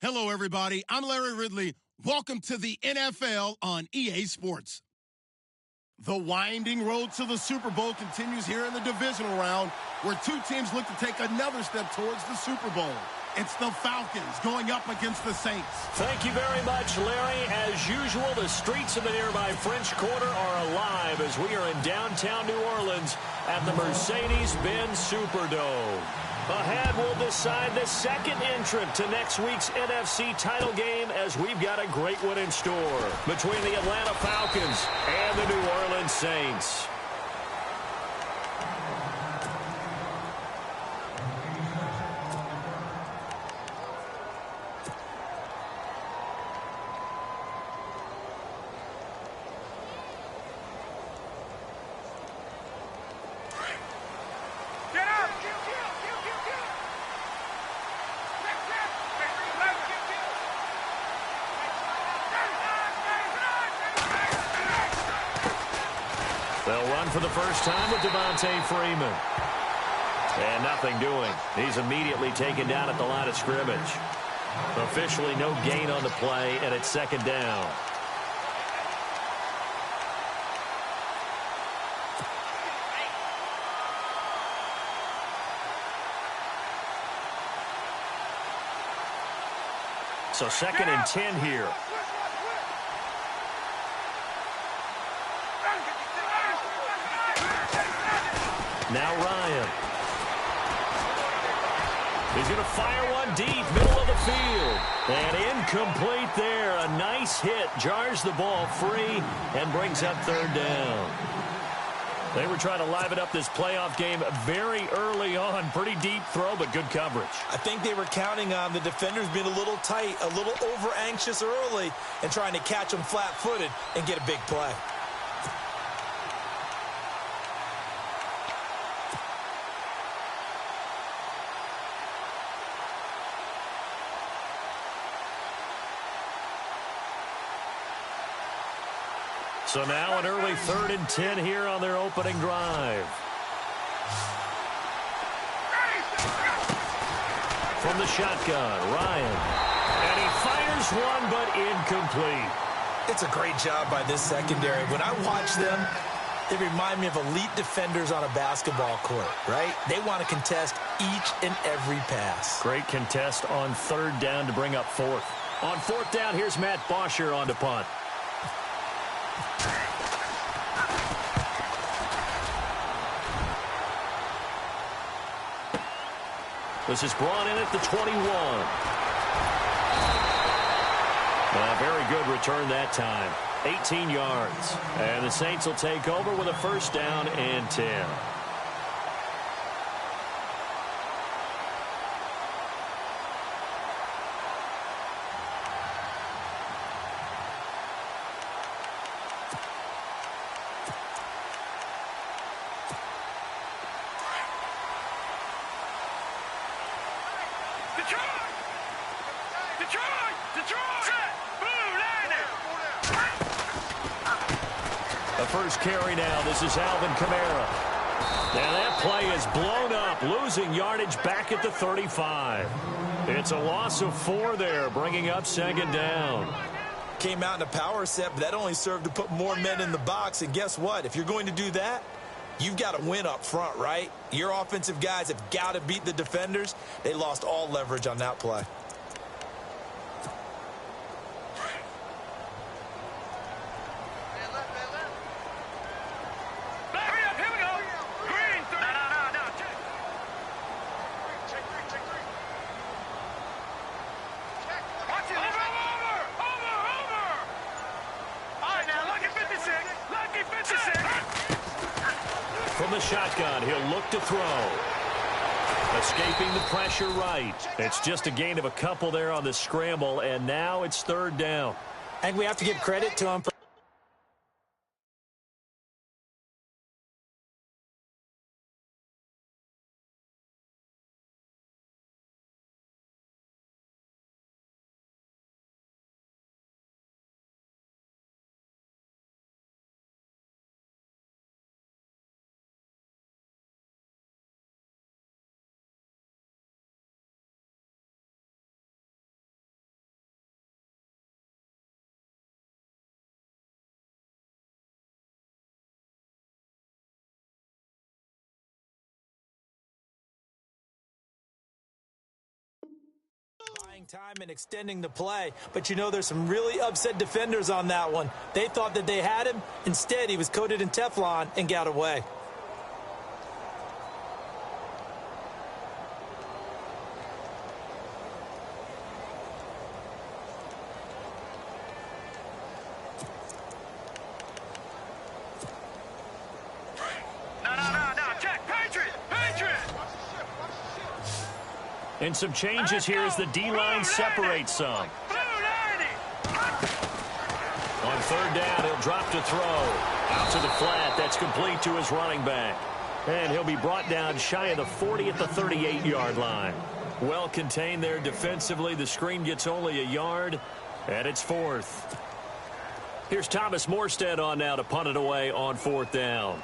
Hello, everybody. I'm Larry Ridley. Welcome to the NFL on EA Sports. The winding road to the Super Bowl continues here in the divisional round, where two teams look to take another step towards the Super Bowl. It's the Falcons going up against the Saints. Thank you very much, Larry. As usual, the streets of the nearby French Quarter are alive as we are in downtown New Orleans at the Mercedes-Benz Superdome. Ahead, we'll decide the second entrant to next week's NFC title game, as we've got a great one in store between the Atlanta Falcons and the New Orleans Saints. They'll run for the first time with Devontae Freeman. And nothing doing. He's immediately taken down at the line of scrimmage. Officially no gain on the play, and it's second down. So second and 10 here. Now Ryan. He's going to fire one deep, middle of the field. And incomplete there. A nice hit. Jars the ball free and brings up third down. They were trying to liven up this playoff game very early on. Pretty deep throw, but good coverage. I think they were counting on the defenders being a little tight, a little over-anxious early, and trying to catch them flat-footed and get a big play. So now an early 3rd and 10 here on their opening drive. From the shotgun, Ryan. And he fires one, but incomplete. It's a great job by this secondary. When I watch them, they remind me of elite defenders on a basketball court, right? They want to contest each and every pass. Great contest on 3rd down to bring up 4th. On 4th down, here's Matt Bosher on to punt. This is brought in at the 21. Very good return that time. 18 yards. And the Saints will take over with a 1st down and 10. The first carry now. This is Alvin Kamara. And that play is blown up, losing yardage back at the 35. It's a loss of 4 there, bringing up 2nd down. Came out in a power set, but that only served to put more men in the box. And guess what? If you're going to do that, you've got to win up front, right? Your offensive guys have got to beat the defenders. They lost all leverage on that play. From the shotgun, he'll look to throw. Escaping the pressure right. It's just a gain of a couple there on the scramble, and now it's 3rd down. I think we have to give credit to him for buying time and extending the play, but you know there's some really upset defenders on that one. They thought that they had him. Instead, he was coated in Teflon and got away. And some changes here as the D-line separates some. On third down, he'll drop to throw. Out to the flat. That's complete to his running back. And he'll be brought down shy of the 40 at the 38-yard line. Well contained there defensively. The screen gets only a yard, and it's fourth. Here's Thomas Morstead on now to punt it away on fourth down.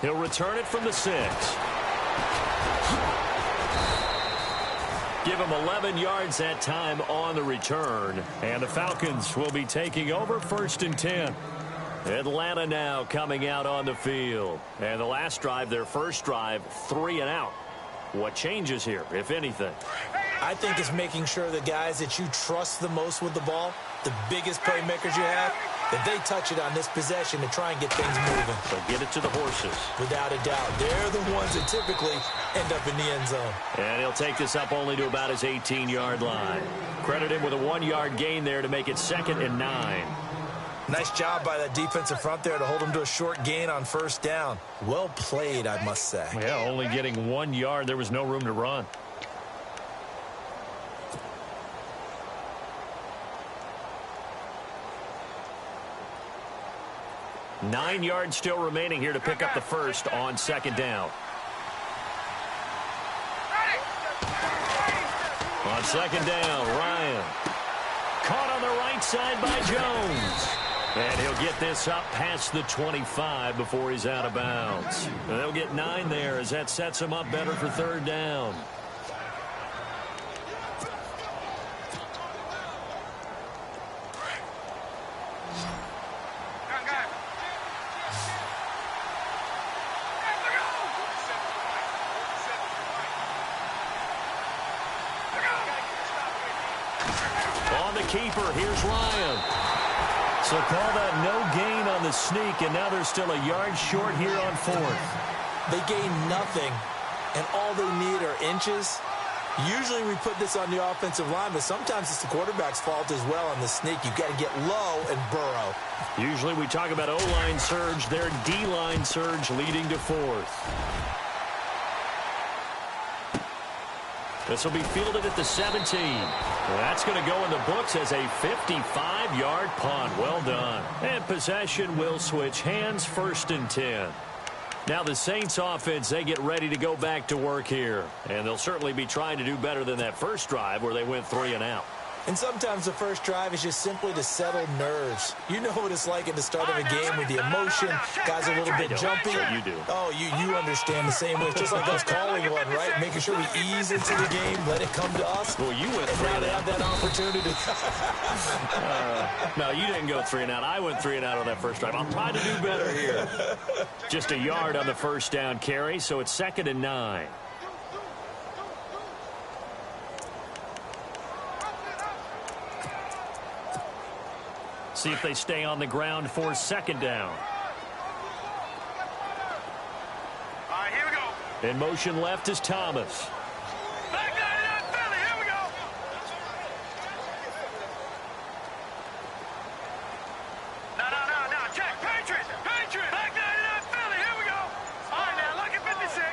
He'll return it from the 6. Give him 11 yards that time on the return. And the Falcons will be taking over 1st and 10. Atlanta now coming out on the field. And the last drive, their first drive, 3 and out. What changes here, if anything? I think it's making sure the guys that you trust the most with the ball, the biggest playmakers you have, that they touch it on this possession to try and get things moving. So get it to the horses. Without a doubt. They're the ones that typically end up in the end zone. And he'll take this up only to about his 18-yard line. Credit him with a 1-yard gain there to make it 2nd and 9. Nice job by that defensive front there to hold him to a short gain on first down. Well played, I must say. Yeah, only getting 1 yard. There was no room to run. Nine yards still remaining here to pick up the first on second down. On second down, Ryan. Caught on the right side by Jones. And he'll get this up past the 25 before he's out of bounds. And they'll get 9 there as that sets him up better for third down. Keeper, here's Ryan. So call that no gain on the sneak, and now they're still a yard short here on fourth. They gain nothing, and all they need are inches. Usually we put this on the offensive line, but sometimes it's the quarterback's fault as well on the sneak. You've got to get low and burrow. Usually we talk about O-line surge, their D-line surge leading to fourth. This will be fielded at the 17. That's going to go in the books as a 55-yard punt. Well done. And possession will switch hands, 1st and 10. Now the Saints offense, they get ready to go back to work here. And they'll certainly be trying to do better than that first drive where they went 3 and out. And sometimes the first drive is just simply to settle nerves. You know what it's like at the start of a game with the emotion. Guys are a little bit jumpy. Sure you do. Oh, you understand the same way. It's just like us calling one, right? Making sure we ease into the game, let it come to us. Well, you went 3 and and now out. They have that opportunity. No, you didn't go 3 and out. I went 3 and out on that first drive. I'll try to do better here. Just a yard on the first down carry, so it's 2nd and 9. See if they stay on the ground for second down. All right, here we go. In motion left is Thomas. Back 99 Philly, here we go. No, check, Patriots. Back 99 Philly, here we go. All right, now, look at 56.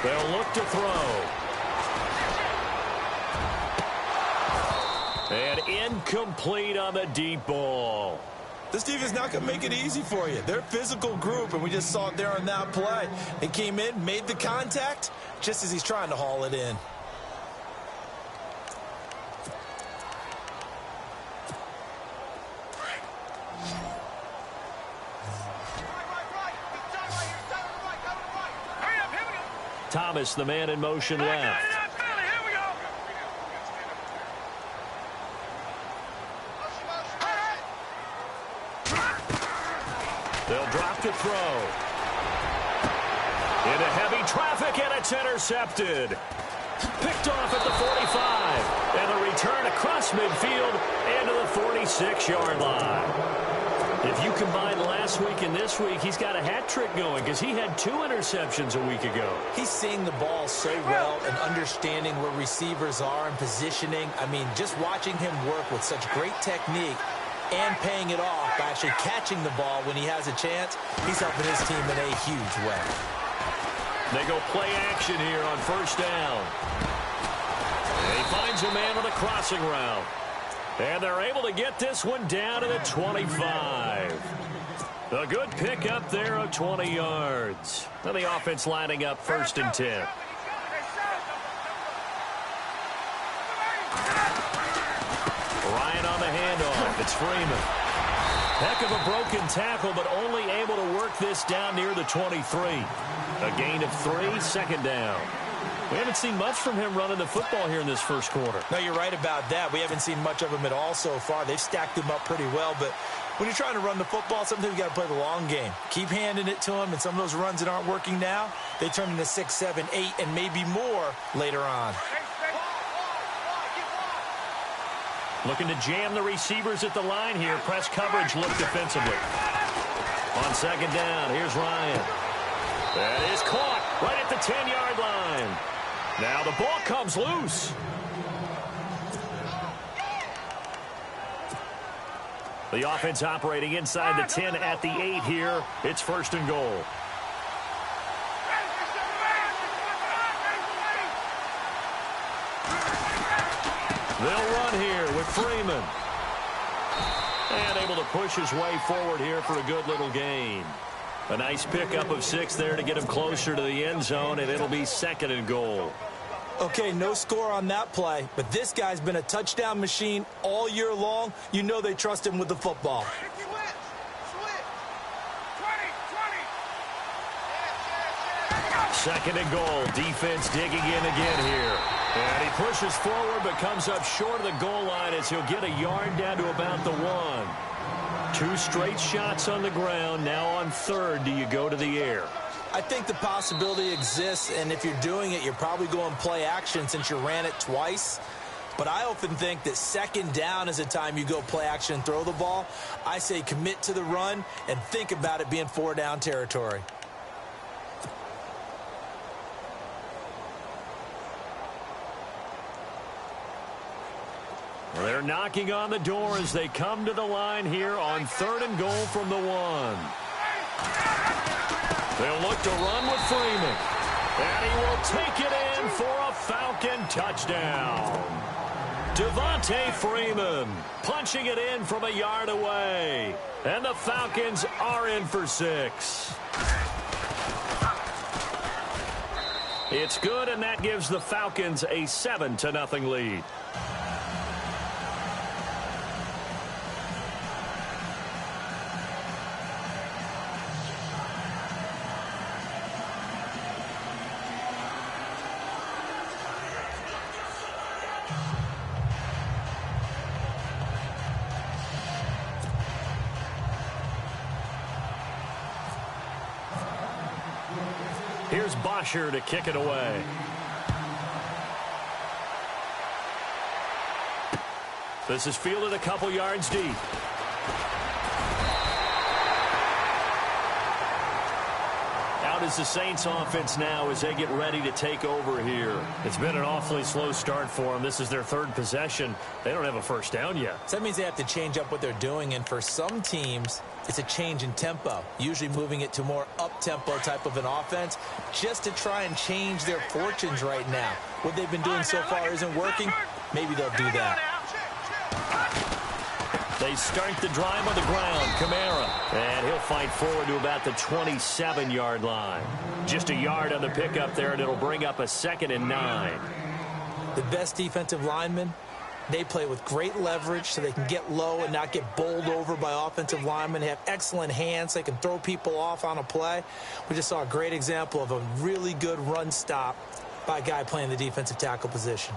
They'll look to throw. And incomplete on the deep ball. This defense not going to make it easy for you. They're a physical group, and we just saw it there on that play. They came in, made the contact, just as he's trying to haul it in. Thomas, the man in motion left. to throw. Into heavy traffic, and it's intercepted. Picked off at the 45. And the return across midfield and to the 46-yard line. If you combine last week and this week, he's got a hat trick going because he had 2 interceptions a week ago. He's seeing the ball so well and understanding where receivers are and positioning. I mean, just watching him work with such great technique and paying it off by actually catching the ball when he has a chance, he's helping his team in a huge way. They go play action here on first down. And he finds a man on the crossing route. And they're able to get this one down to the 25. A good pickup there of 20 yards. And the offense lining up 1st and 10. Ryan on the handoff. It's Freeman. Heck of a broken tackle, but only able to work this down near the 23. A gain of 3, 2nd down. We haven't seen much from him running the football here in this first quarter. No, you're right about that. We haven't seen much of him at all so far. They've stacked him up pretty well, but when you're trying to run the football, sometimes you got to play the long game. Keep handing it to him, and some of those runs that aren't working now, they turn into 6, 7, 8, and maybe more later on. Looking to jam the receivers at the line here. Press coverage look defensively. On 2nd down, here's Ryan. That is caught right at the 10-yard line. Now the ball comes loose. The offense operating inside the 10 at the 8 here. It's 1st and goal. They'll run here with Freeman. And able to push his way forward here for a good little gain. A nice pickup of 6 there to get him closer to the end zone, and it'll be 2nd and goal. Okay, no score on that play, but this guy's been a touchdown machine all year long. You know they trust him with the football. 2nd and goal. Defense digging in again here. And he pushes forward but comes up short of the goal line as he'll get a yard down to about the 1. 2 straight shots on the ground. Now on 3rd, do you go to the air? I think the possibility exists, and if you're doing it, you're probably going play action since you ran it twice. But I often think that 2nd down is the time you go play action and throw the ball. I say commit to the run and think about it being 4 down territory. They're knocking on the door as they come to the line here on 3rd and goal from the 1. They'll look to run with Freeman. And he will take it in for a Falcon touchdown. Devontae Freeman punching it in from a yard away. And the Falcons are in for 6. It's good, and that gives the Falcons a 7-0 lead. Here's Bosher to kick it away. This is fielded a couple yards deep. Out is the Saints offense now as they get ready to take over here. It's been an awfully slow start for them. This is their 3rd possession. They don't have a first down yet. So that means they have to change up what they're doing, and for some teams, it's a change in tempo, usually moving it to more up-tempo type of an offense just to try and change their fortunes right now. What they've been doing so far isn't working. Maybe they'll do that. They start the drive on the ground. Kamara. And he'll fight forward to about the 27-yard line. Just a yard on the pickup there, and it'll bring up a 2nd and 9. The best defensive linemen, they play with great leverage so they can get low and not get bowled over by offensive linemen. They have excellent hands. They can throw people off on a play. We just saw a great example of a really good run stop by a guy playing the defensive tackle position.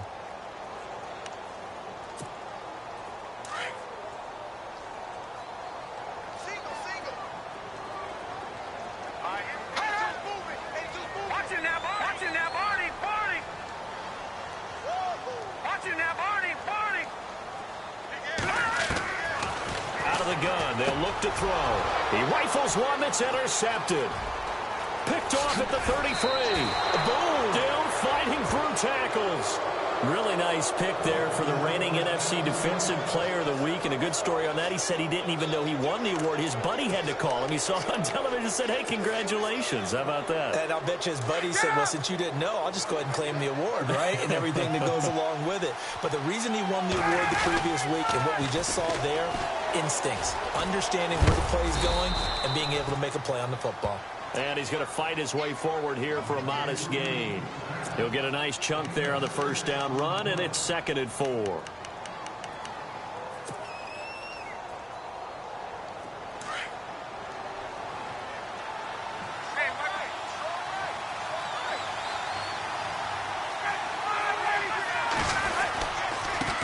gun. They'll look to throw. He rifles one that's intercepted. Picked off at the 33. Boom! Still fighting through tackles. Really nice pick there for the reigning NFC Defensive Player of the Week. And a good story on that, he said he didn't even know he won the award. His buddy had to call him. He saw it on television and said, hey, congratulations. How about that? And I'll bet you his buddy said, well, since you didn't know, I'll just go ahead and claim the award, right? And everything that goes along with it. But the reason he won the award the previous week and what we just saw there, instincts, understanding where the play is going and being able to make a play on the football. And he's going to fight his way forward here for a modest gain. He'll get a nice chunk there on the first down run, and it's 2nd and 4.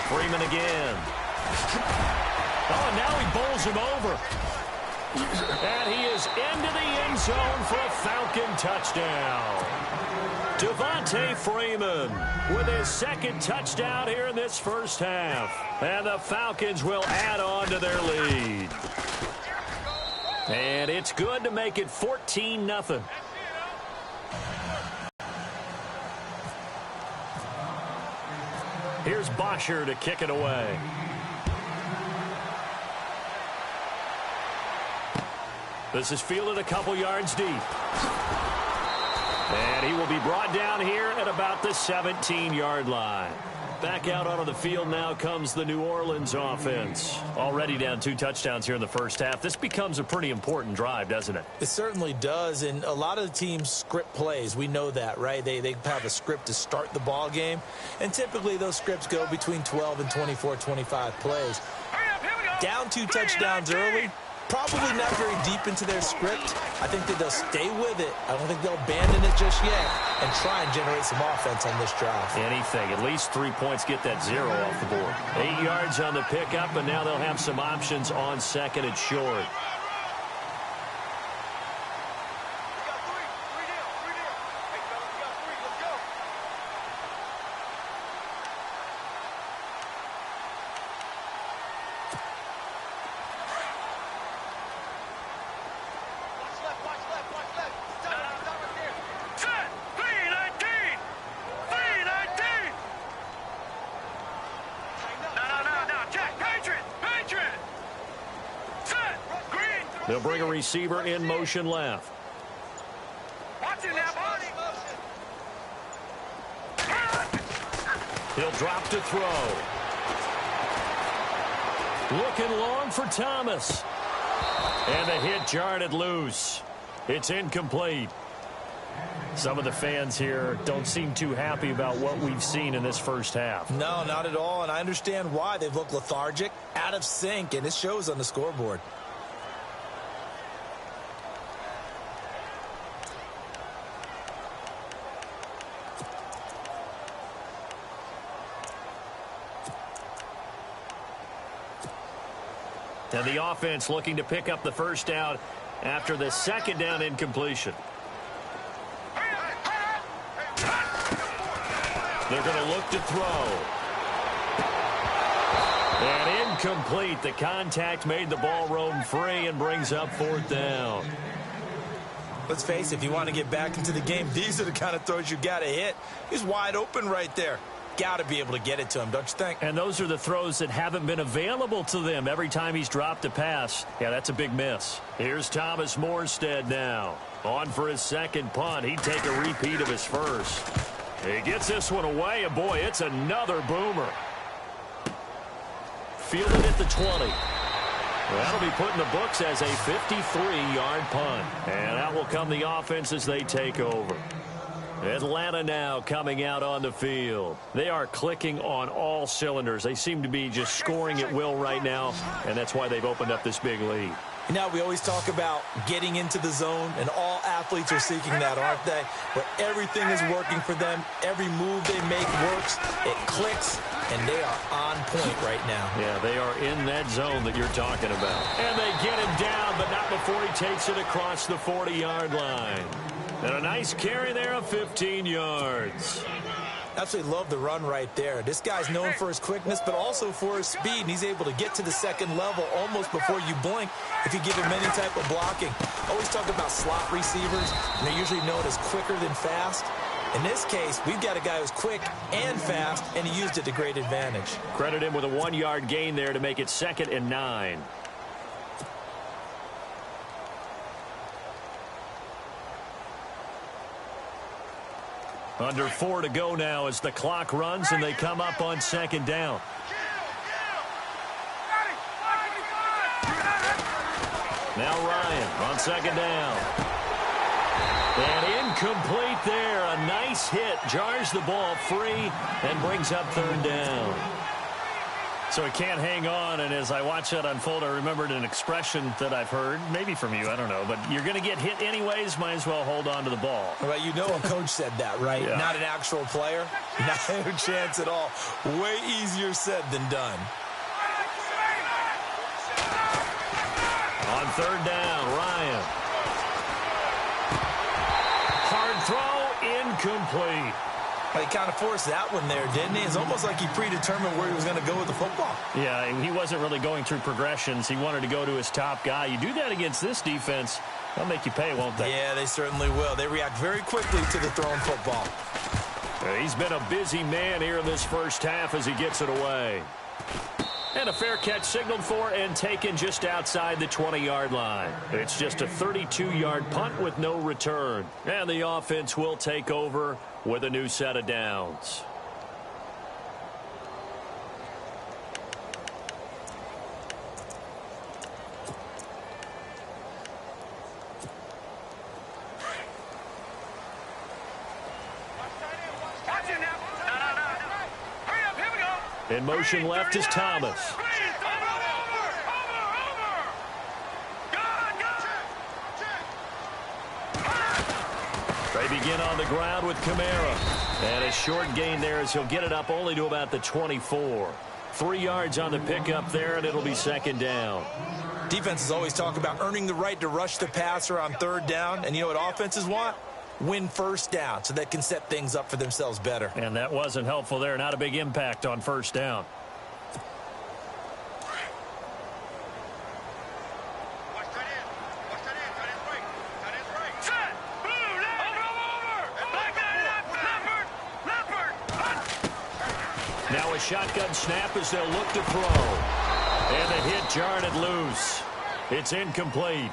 Freeman again. Oh, and now he bowls him over. And he is into the end zone for a Falcon touchdown. Devontae Freeman with his 2nd touchdown here in this first half. And the Falcons will add on to their lead. And it's good to make it 14-0. Here's Bosher to kick it away. This is fielded a couple yards deep. And he will be brought down here at about the 17-yard line. Back out onto the field now comes the New Orleans offense. Already down 2 touchdowns here in the first half. This becomes a pretty important drive, doesn't it? It certainly does, and a lot of the teams script plays. We know that, right? They have a script to start the ball game, and typically those scripts go between 12 and 24, 25 plays. Down 2 touchdowns early. Probably not very deep into their script. I think that they'll stay with it. I don't think they'll abandon it just yet and try and generate some offense on this drive. Anything. At least 3 points, get that 0 off the board. 8 yards on the pickup, and now they'll have some options on 2nd and short. They'll bring a receiver in motion left. He'll drop to throw. Looking long for Thomas. And the hit jarred it loose. It's incomplete. Some of the fans here don't seem too happy about what we've seen in this first half. No, not at all, and I understand why. They've looked lethargic, out of sync, and it shows on the scoreboard. And the offense looking to pick up the first down after the 2nd down incompletion. They're going to look to throw. And incomplete. The contact made the ball roam free and brings up 4th down. Let's face it, if you want to get back into the game, these are the kind of throws you got to hit. He's wide open right there. Got to be able to get it to him, don't you think? And those are the throws that haven't been available to them every time he's dropped a pass. Yeah, that's a big miss. Here's Thomas Morstead now. On for his 2nd punt. He'd take a repeat of his first. He gets this one away, and boy, it's another boomer. Fielded at the 20. That'll be put in the books as a 53-yard punt. And out will come the offense as they take over. Atlanta now coming out on the field. They are clicking on all cylinders. They seem to be just scoring at will right now, and that's why they've opened up this big lead. Now, we always talk about getting into the zone, and all athletes are seeking that, aren't they? Where everything is working for them. Every move they make works. It clicks, and they are on point right now. Yeah, they are in that zone that you're talking about. And they get him down, but not before he takes it across the 40-yard line. And a nice carry there of 15 yards. Absolutely love the run right there. This guy's known for his quickness, but also for his speed, and he's able to get to the second level almost before you blink if you give him any type of blocking. Always talk about slot receivers, and they're usually known as quicker than fast. In this case, we've got a guy who's quick and fast, and he used it to great advantage. Credit him with a 1-yard gain there to make it 2nd and 9. Under 4 to go now as the clock runs and they come up on 2nd down. Now Ryan on 2nd down. And incomplete there. A nice hit. Jars the ball free and brings up 3rd down. So he can't hang on, and as I watch that unfold, I remembered an expression that I've heard, maybe from you, I don't know, but you're going to get hit anyways, might as well hold on to the ball. Well, you know a coach said that, right? Yeah. Not an actual player. No chance at all. Way easier said than done. On 3rd down, Ryan. Hard throw, incomplete. He kind of forced that one there, didn't he? It's almost like he predetermined where he was going to go with the football. Yeah, he wasn't really going through progressions. He wanted to go to his top guy. You do that against this defense, they'll make you pay, won't they? Yeah, they certainly will. They react very quickly to the thrown football. He's been a busy man here in this first half as he gets it away. And a fair catch signaled for and taken just outside the 20-yard line. It's just a 32-yard punt with no return. And the offense will take over with a new set of downs. In motion left is Thomas. They begin on the ground with Kamara. And a short gain there as he'll get it up only to about the 24. 3 yards on the pickup there, and it'll be 2nd down. Defenses always talk about earning the right to rush the passer on 3rd down. And you know what offenses want? Win 1st down so they can set things up for themselves better. And that wasn't helpful there. Not a big impact on 1st down. Now a shotgun snap as they'll look to throw. And the hit jarred it loose. It's incomplete.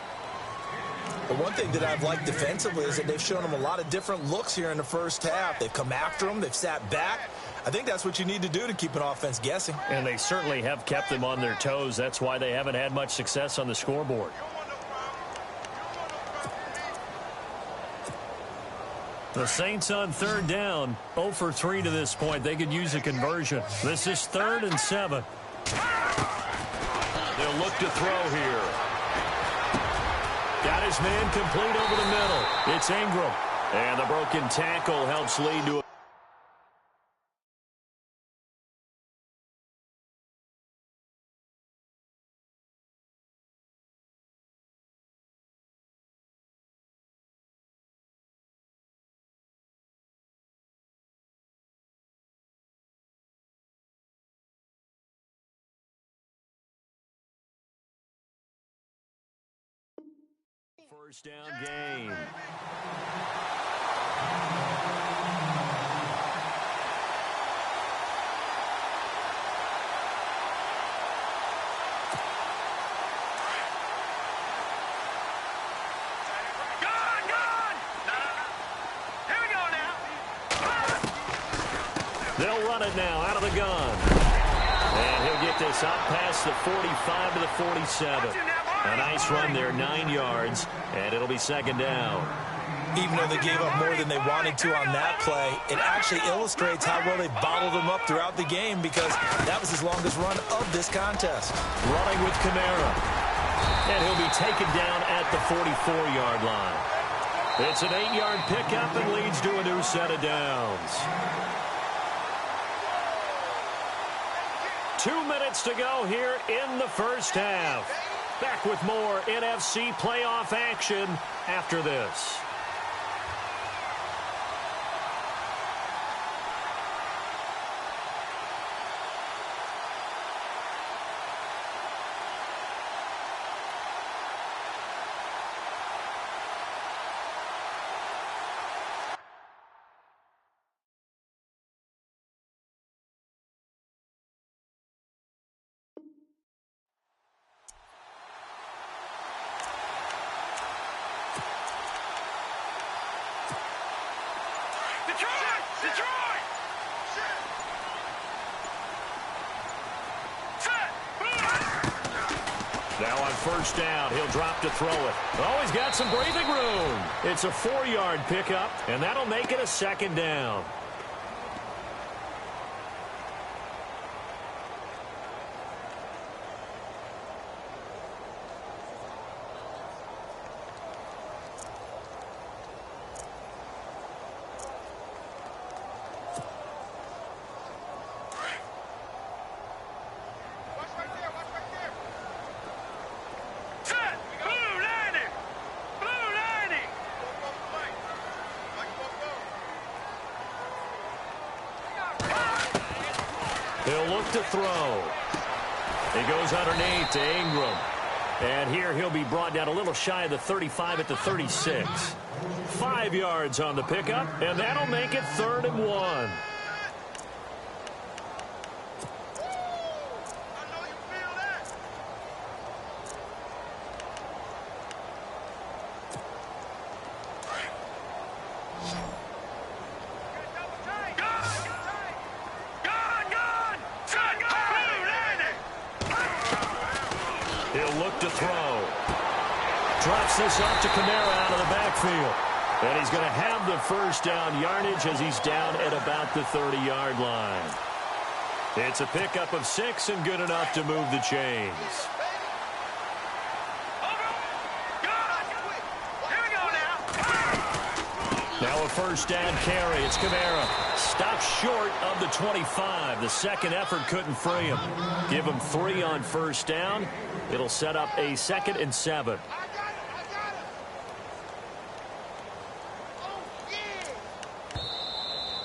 But one thing that I've liked defensively is that they've shown them a lot of different looks here in the first half. They've come after them. They've sat back. I think that's what you need to do to keep an offense guessing. And they certainly have kept them on their toes. That's why they haven't had much success on the scoreboard. The Saints on 3rd down, 0 for 3 to this point. They could use a conversion. This is 3rd and 7. They'll look to throw here. Got his man complete over the middle. It's Ingram. And the broken tackle helps lead to a first down gain. They'll run it now out of the gun. And he'll get this up past the 45 to the 47. A nice run there, 9 yards, and it'll be 2nd down. Even though they gave up more than they wanted to on that play, it actually illustrates how well they bottled them up throughout the game because that was his longest run of this contest. Running with Kamara. And he'll be taken down at the 44-yard line. It's an 8-yard pickup and leads to a new set of downs. 2 minutes to go here in the first half. Back with more NFC playoff action after this. first down. He'll drop to throw it. Oh, he's got some breathing room. It's a 4-yard pickup, and that'll make it a second down. He'll look to throw. He goes underneath to Ingram. And here he'll be brought down a little shy of the 35 at the 36. 5 yards on the pickup, and that'll make it 3rd and 1. Drops this off to Kamara out of the backfield. And he's going to have the first down yardage as he's down at about the 30-yard line. It's a pickup of 6 and good enough to move the chains. Now a first down carry. It's Kamara. Stops short of the 25. The second effort couldn't free him. Give him 3 on first down. It'll set up a 2nd and 7.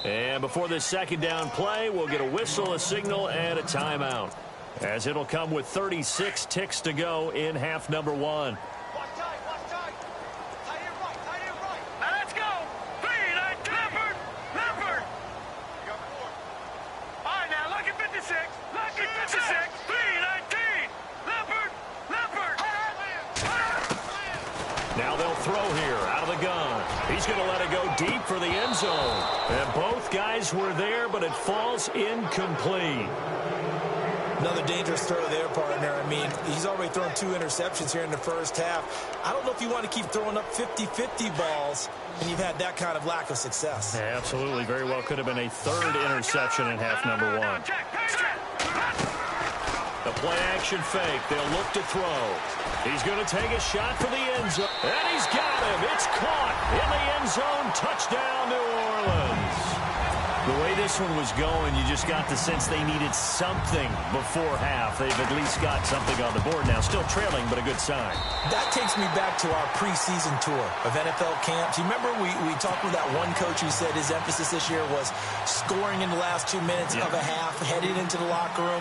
And before this second down play, we'll get a whistle, a signal, and a timeout, as it'll come with 36 ticks to go in half number 1. Now they'll throw here out of the gun. He's going to let it go deep for the end zone. And both guys were there, but it falls incomplete. Another dangerous throw there, partner. I mean, he's already thrown 2 interceptions here in the first half. I don't know if you want to keep throwing up 50-50 balls when you've had that kind of lack of success. Yeah, absolutely. Very well could have been a 3rd interception in half number 1. The play-action fake. They'll look to throw. He's going to take a shot for the end zone. And he's got him. It's caught in the end zone. Touchdown, New Orleans. The way this one was going, you just got the sense they needed something before half. They've at least got something on the board now. Still trailing, but a good sign. That takes me back to our preseason tour of NFL camps. You remember we talked with that one coach who said his emphasis this year was scoring in the last 2 minutes of a half, heading into the locker room.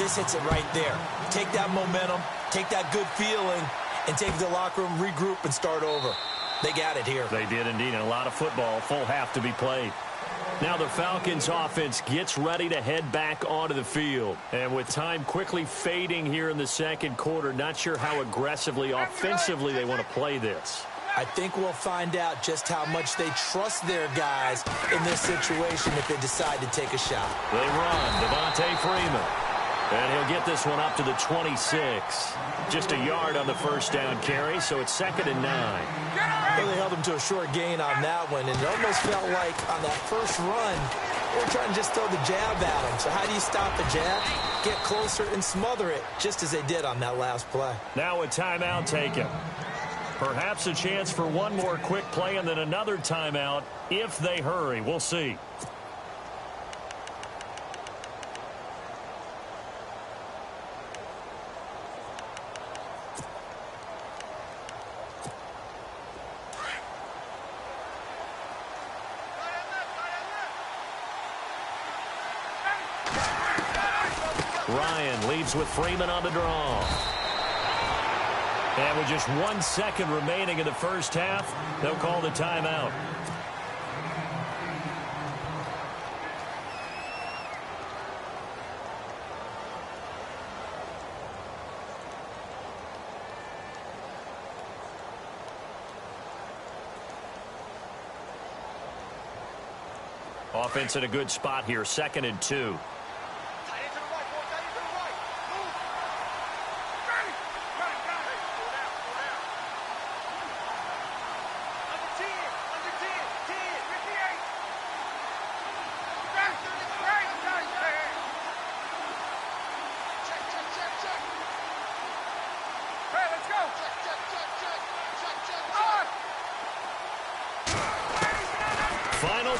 This hits it right there. Take that momentum, take that good feeling, and take it to the locker room, regroup, and start over. They got it here. They did indeed, and a lot of football, full half to be played. Now the Falcons offense gets ready to head back onto the field. And with time quickly fading here in the second quarter, not sure how aggressively, offensively they want to play this. I think we'll find out just how much they trust their guys in this situation if they decide to take a shot. They run. Devontae Freeman. And he'll get this one up to the 26. Just a yard on the first down carry, so it's 2nd and 9. Well, they held him to a short gain on that one, and it almost felt like on that first run, they were trying to just throw the jab at him. So how do you stop the jab? Get closer and smother it, just as they did on that last play. Now a timeout taken. Perhaps a chance for one more quick play and then another timeout if they hurry. We'll see. Ryan leads with Freeman on the draw. And with just 1 second remaining in the first half, they'll call the timeout. Offense in a good spot here, 2nd and 2.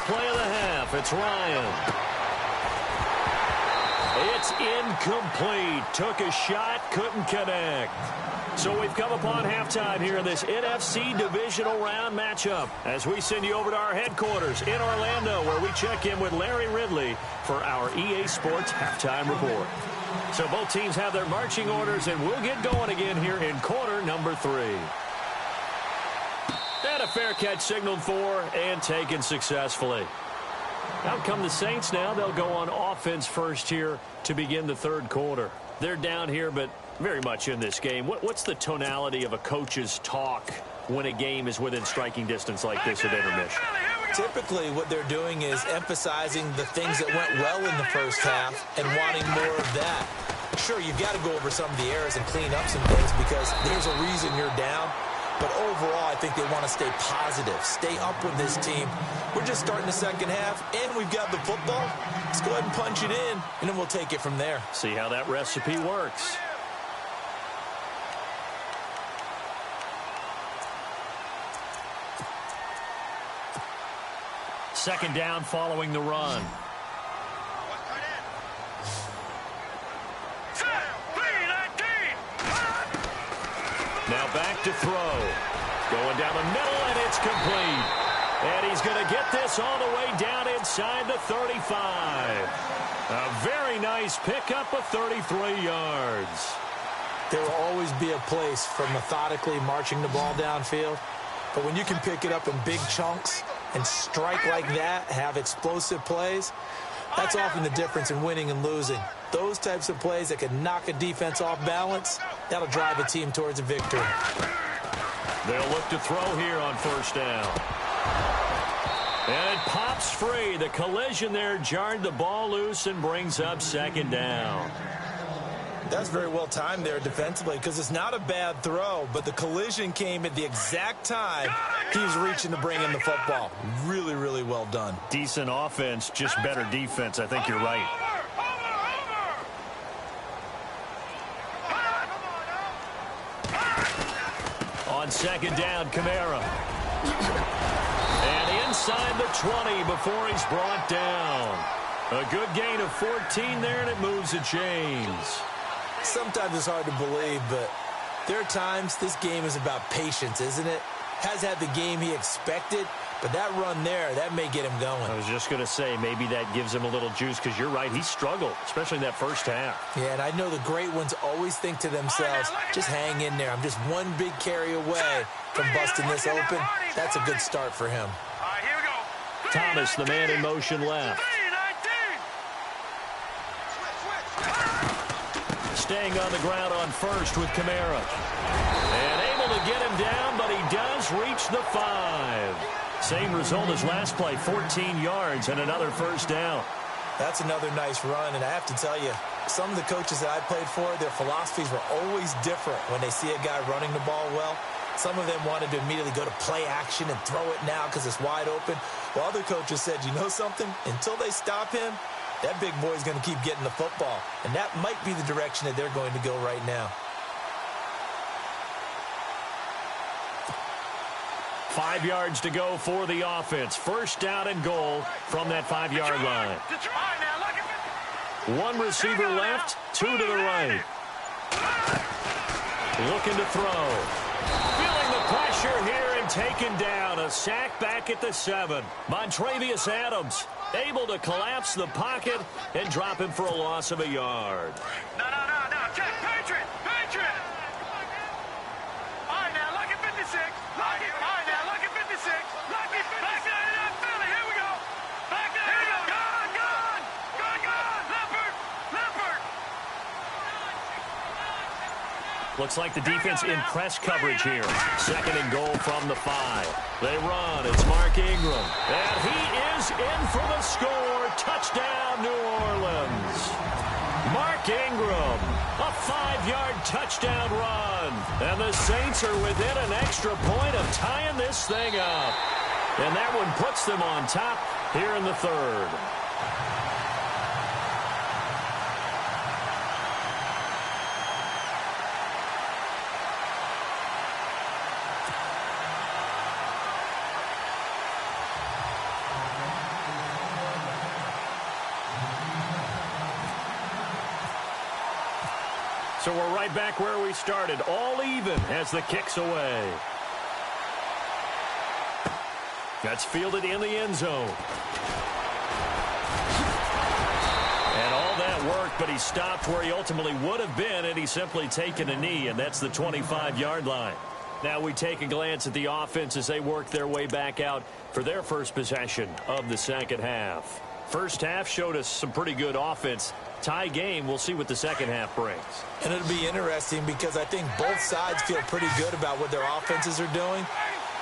play of the half. It's Ryan. It's incomplete. Took a shot, couldn't connect. So we've come upon halftime here in this NFC divisional round matchup as we send you over to our headquarters in Orlando, where we check in with Larry Ridley for our EA Sports halftime report. So both teams have their marching orders, and we'll get going again here in quarter number 3. And a fair catch signaled for and taken successfully. Out come the Saints now. They'll go on offense first here to begin the third quarter. They're down here, but very much in this game. What's the tonality of a coach's talk when a game is within striking distance like this at intermission? Typically, what they're doing is emphasizing the things that went well in the first half and wanting more of that. Sure, you've got to go over some of the errors and clean up some things because there's a reason you're down. But overall, I think they want to stay positive, stay up with this team. We're just starting the second half, and we've got the football. Let's go ahead and punch it in, and then we'll take it from there. See how that recipe works. Second down following the run. Now back to throw. Going down the middle, and it's complete. And he's going to get this all the way down inside the 35. A very nice pickup of 33 yards. There will always be a place for methodically marching the ball downfield. But when you can pick it up in big chunks and strike like that, have explosive plays, that's often the difference in winning and losing. Those types of plays that can knock a defense off balance, that'll drive a team towards a victory. They'll look to throw here on first down. And it pops free. The collision there jarred the ball loose and brings up second down. That's very well timed there defensively because it's not a bad throw, but the collision came at the exact time he was reaching to bring in the football. Really, really well done. Decent offense, just better defense. I think you're right. On second down, Kamara. And inside the 20 before he's brought down. A good gain of 14 there, and it moves the chains. Sometimes it's hard to believe, but there are times this game is about patience, isn't it? Has had the game he expected, but that run there, that may get him going. I was just going to say, maybe that gives him a little juice, because you're right, he struggled, especially in that first half. Yeah, and I know the great ones always think to themselves, just hang in there. I'm just one big carry away from busting this open. That's a good start for him. All right, here we go. Thomas, the man in motion left. Staying on the ground on first with Kamara. And able to get him down, but he does reach the 5. Same result as last play, 14 yards and another first down. That's another nice run, and I have to tell you, some of the coaches that I played for, their philosophies were always different when they see a guy running the ball well. Some of them wanted to immediately go to play action and throw it now because it's wide open. While other coaches said, you know something? Until they stop him, that big boy's going to keep getting the football. And that might be the direction that they're going to go right now. 5 yards to go for the offense. First down and goal from that 5-yard line. One receiver left, 2 to the right. Looking to throw. Feeling the pressure here and taken down. A sack back at the 7. Montravius Adams able to collapse the pocket and drop him for a loss of a yard. No. Check. Patriot. All right, now, lucky 56. All right, now, lucky 56. Lucky 56. Back down in that Philly. Here we go. Back down. Here we go. Gone. Leopard. Looks like the defense in press coverage here. Second and goal from the 5. They run. It's Mark Ingram. And he is in for the score. Touchdown, New Orleans. Mark Ingram, a 5-yard touchdown run. And the Saints are within an extra point of tying this thing up. And that one puts them on top here in the third. So we're right back where we started, all even as the kick's away. That's fielded in the end zone. And all that worked, but he stopped where he ultimately would have been, and he's simply taken a knee, and that's the 25-yard line. Now we take a glance at the offense as they work their way back out for their first possession of the second half. First half showed us some pretty good offense. Tie game, we'll see what the second half brings. And it'll be interesting because I think both sides feel pretty good about what their offenses are doing.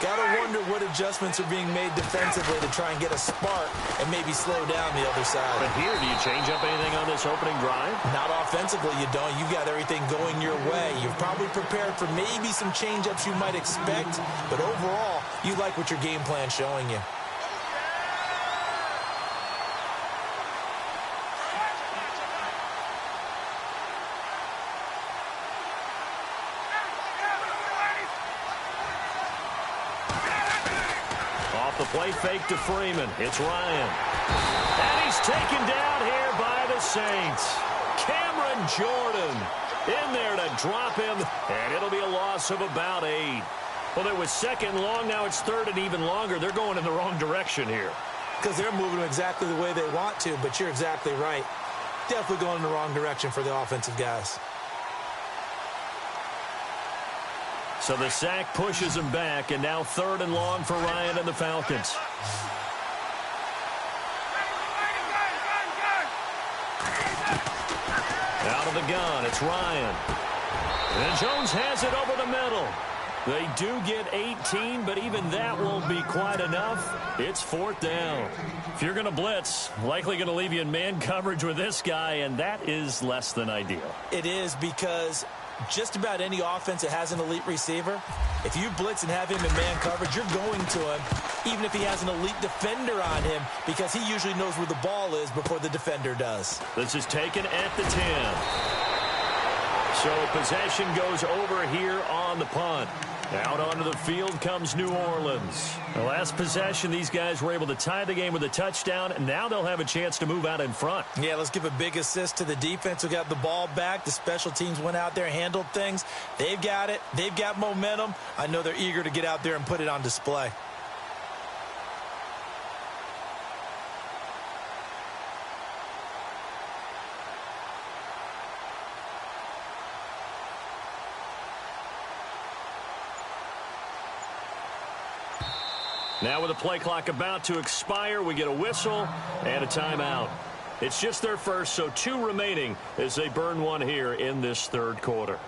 Got to wonder what adjustments are being made defensively to try and get a spark and maybe slow down the other side. But here, do you change up anything on this opening drive? Not offensively, you don't. You've got everything going your way. You've probably prepared for maybe some change-ups you might expect, but overall, you like what your game plan's showing you. The play fake to Freeman. It's Ryan. And he's taken down here by the Saints. Cameron Jordan in there to drop him, and it'll be a loss of about 8. Well, it was second and long. Now it's third and even longer. They're going in the wrong direction here. Because they're moving exactly the way they want to, but you're exactly right. Definitely going in the wrong direction for the offensive guys. So the sack pushes him back, and now third and long for Ryan and the Falcons. Out of the gun, it's Ryan. And Jones has it over the middle. They do get 18, but even that won't be quite enough. It's fourth down. If you're going to blitz, likely going to leave you in man coverage with this guy, and that is less than ideal. It is because just about any offense that has an elite receiver, if you blitz and have him in man coverage, you're going to him, even if he has an elite defender on him, because he usually knows where the ball is before the defender does. This is taken at the 10. So possession goes over here on the punt. Out onto the field comes New Orleans. The last possession, these guys were able to tie the game with a touchdown, and now they'll have a chance to move out in front. Yeah, let's give a big assist to the defense who got the ball back. The special teams went out there, handled things. They've got it. They've got momentum. I know they're eager to get out there and put it on display. Now with the play clock about to expire, we get a whistle and a timeout. It's just their first, so 2 remaining as they burn one here in this third quarter.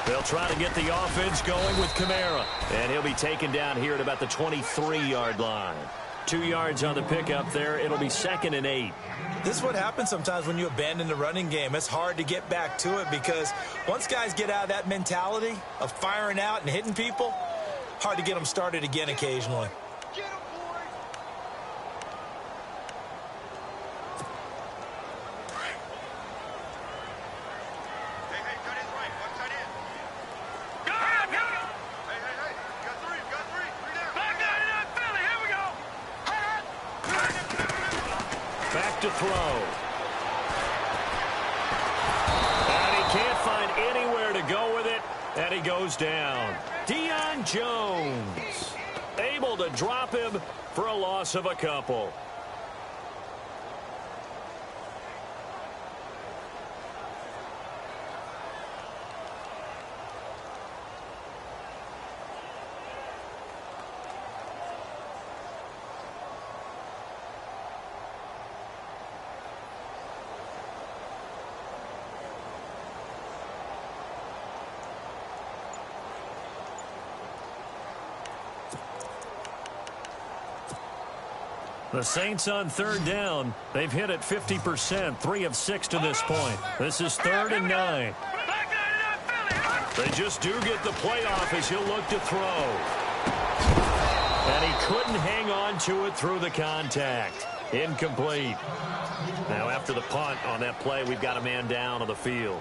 They'll try to get the offense going with Kamara. And he'll be taken down here at about the 23-yard line. 2 yards on the pickup there. It'll be 2nd and 8. This is what happens sometimes when you abandon the running game. It's hard to get back to it because once guys get out of that mentality of firing out and hitting people, hard to get them started again occasionally. Back to throw. And he can't find anywhere to go with it, and he goes down. Deion Jones able to drop him for a loss of a couple. The Saints on third down. They've hit it 50%, 3 of 6 to this point. This is 3rd and 9. They just do get the playoff as he'll look to throw. And he couldn't hang on to it through the contact. Incomplete. Now after the punt on that play, we've got a man down on the field.